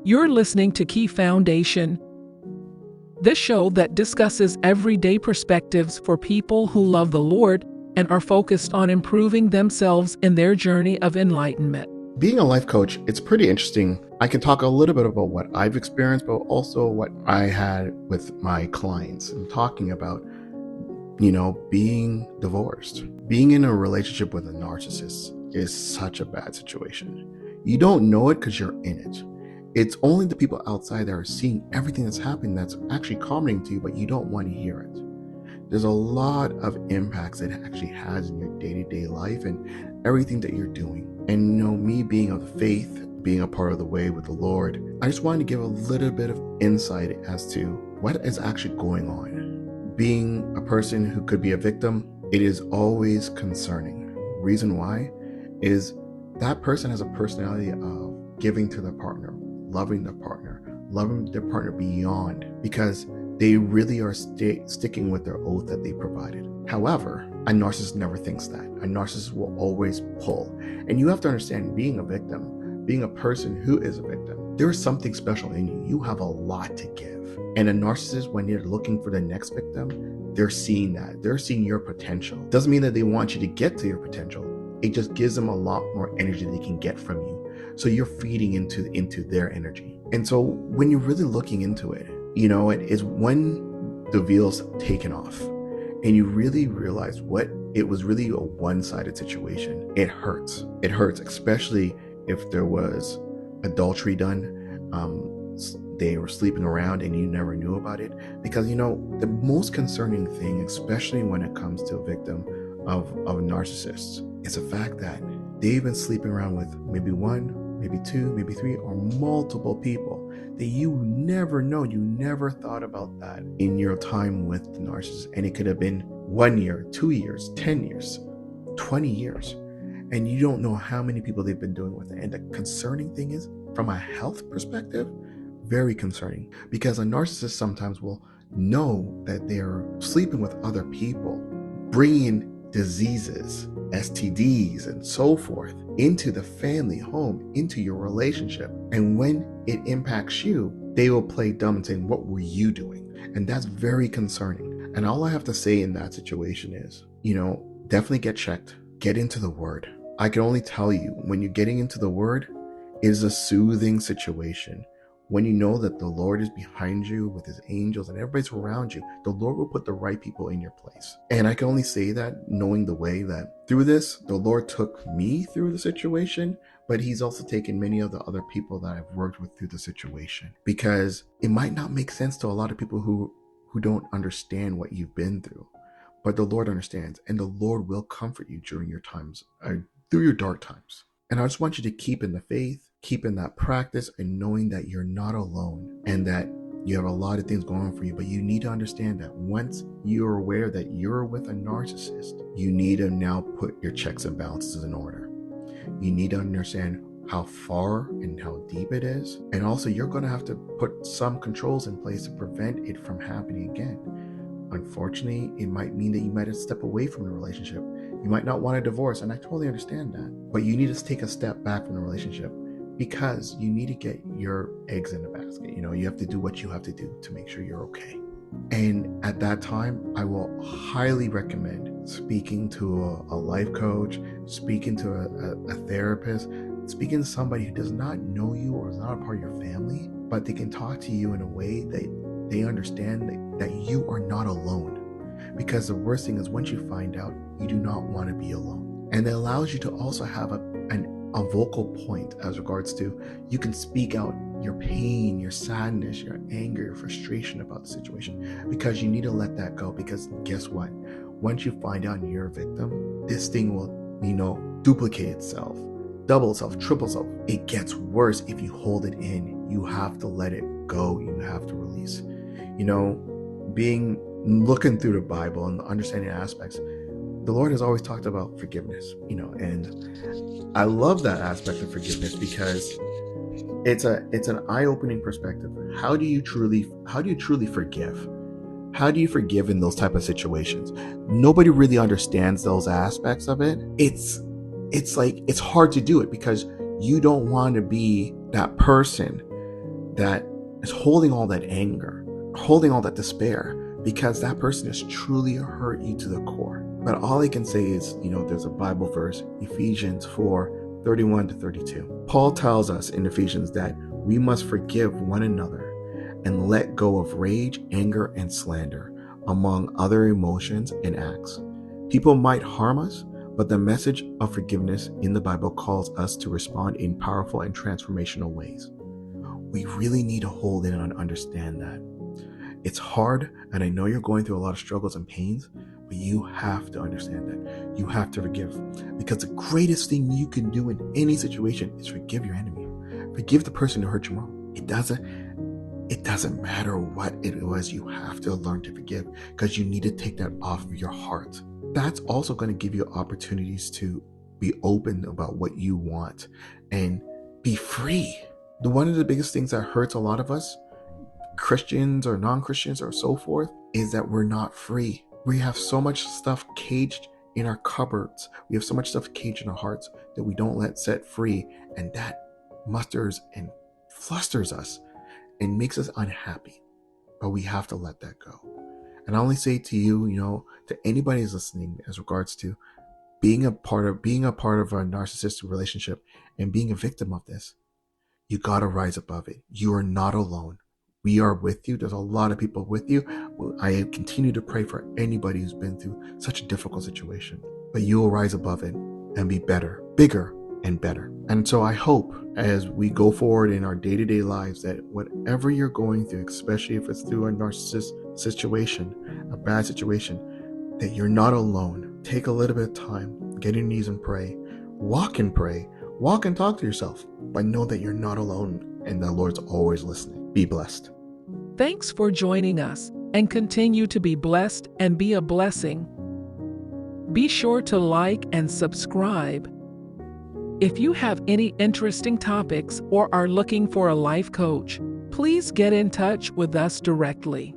You're listening to KEIE Foundation, the show that discusses everyday perspectives for people who love the Lord and are focused on improving themselves in their journey of enlightenment. Being a life coach, it's pretty interesting. I can talk a little bit about what I've experienced, but also what I had with my clients and talking about, being divorced. Being in a relationship with a narcissist is such a bad situation. You don't know it because you're in it. It's only the people outside that are seeing everything that's happening that's actually commenting to you, but you don't want to hear it. There's a lot of impacts it actually has in your day-to-day life and everything that you're doing. And me being of the faith, being a part of the way with the Lord, I just wanted to give a little bit of insight as to what is actually going on. Being a person who could be a victim, it is always concerning. Reason why is that person has a personality of giving to their partner, loving their partner beyond, because they really are sticking with their oath that they provided. However, a narcissist never thinks that. A narcissist will always pull. And you have to understand, being a victim, being a person who is a victim, there is something special in you. You have a lot to give. And a narcissist, when they're looking for the next victim, they're seeing that. They're seeing your potential. Doesn't mean that they want you to get to your potential. It just gives them a lot more energy they can get from you. So you're feeding into their energy. And so when you're really looking into it, it is when the veil's taken off and you really realize what it was really a one-sided situation. It hurts. It hurts, especially if there was adultery done. They were sleeping around and you never knew about it. Because, the most concerning thing, especially when it comes to a victim of narcissists, is the fact that they've been sleeping around with maybe one, maybe two, maybe three, or multiple people that you never know. You never thought about that in your time with the narcissist. And it could have been 1 year, 2 years, 10 years, 20 years. And you don't know how many people they've been doing with it. And the concerning thing is, from a health perspective, very concerning, because a narcissist sometimes will know that they're sleeping with other people, bringing diseases, STDs, and so forth into the family home, into your relationship. And when it impacts you, they will play dumb and saying, what were you doing? And that's very concerning. And all I have to say in that situation is, definitely get checked, get into the Word. I can only tell you, when you're getting into the Word, it is a soothing situation. When you know that the Lord is behind you with his angels and everybody's around you, the Lord will put the right people in your place. And I can only say that knowing the way that through this, the Lord took me through the situation, but he's also taken many of the other people that I've worked with through the situation. Because it might not make sense to a lot of people who don't understand what you've been through, but the Lord understands, and the Lord will comfort you during your times, through your dark times. And I just want you to keep in the faith, keep in that practice, and knowing that you're not alone and that you have a lot of things going on for you. But you need to understand that once you're aware that you're with a narcissist, you need to now put your checks and balances in order. You need to understand how far and how deep it is. And also, you're going to have to put some controls in place to prevent it from happening again. Unfortunately, it might mean that you might have to step away from the relationship. You might not want a divorce, and I totally understand that. But you need to take a step back from the relationship, because you need to get your eggs in a basket. You have to do what you have to do to make sure you're okay. And at that time, I will highly recommend speaking to a life coach, speaking to a therapist, speaking to somebody who does not know you or is not a part of your family, but they can talk to you in a way that they understand that you are not alone. Because the worst thing is, once you find out, you do not want to be alone. And it allows you to also have a vocal point as regards to, you can speak out your pain, your sadness, your anger, your frustration about the situation, because you need to let that go. Because guess what? Once you find out you're a victim, this thing will, duplicate itself, double itself, triple itself. It gets worse if you hold it in. You have to let it go. You have to release. Looking through the Bible and understanding aspects, the Lord has always talked about forgiveness, and I love that aspect of forgiveness, because it's an eye-opening perspective. How do you truly forgive? How do you forgive in those type of situations? Nobody really understands those aspects of it. It's hard to do it, because you don't want to be that person that is holding all that anger, holding all that despair, because that person has truly hurt you to the core. But all I can say is, there's a Bible verse, Ephesians 4:31-32. Paul tells us in Ephesians that we must forgive one another and let go of rage, anger, and slander, among other emotions and acts. People might harm us, but the message of forgiveness in the Bible calls us to respond in powerful and transformational ways. We really need to hold in and understand that. It's hard, and I know you're going through a lot of struggles and pains, but you have to understand that. You have to forgive. Because the greatest thing you can do in any situation is forgive your enemy. Forgive the person who hurt you wrong. It doesn't matter what it was, you have to learn to forgive, because you need to take that off of your heart. That's also going to give you opportunities to be open about what you want and be free. One of the biggest things that hurts a lot of us, Christians or non-Christians or so forth, is that we're not free. We have so much stuff caged in our cupboards. We have so much stuff caged in our hearts that we don't let set free, and that musters and flusters us and makes us unhappy. But we have to let that go. And I only say to you, to anybody who's listening, as regards to being a part of a narcissistic relationship and being a victim of this, you gotta rise above it. You are not alone. We are with you. There's a lot of people with you. I continue to pray for anybody who's been through such a difficult situation. But you will rise above it and be better, bigger, and better. And so I hope as we go forward in our day-to-day lives that whatever you're going through, especially if it's through a narcissist situation, a bad situation, that you're not alone. Take a little bit of time, get on your knees and pray. Walk and pray. Walk and talk to yourself. But know that you're not alone and the Lord's always listening. Be blessed. Thanks for joining us, and continue to be blessed and be a blessing. Be sure to like and subscribe. If you have any interesting topics or are looking for a life coach, please get in touch with us directly.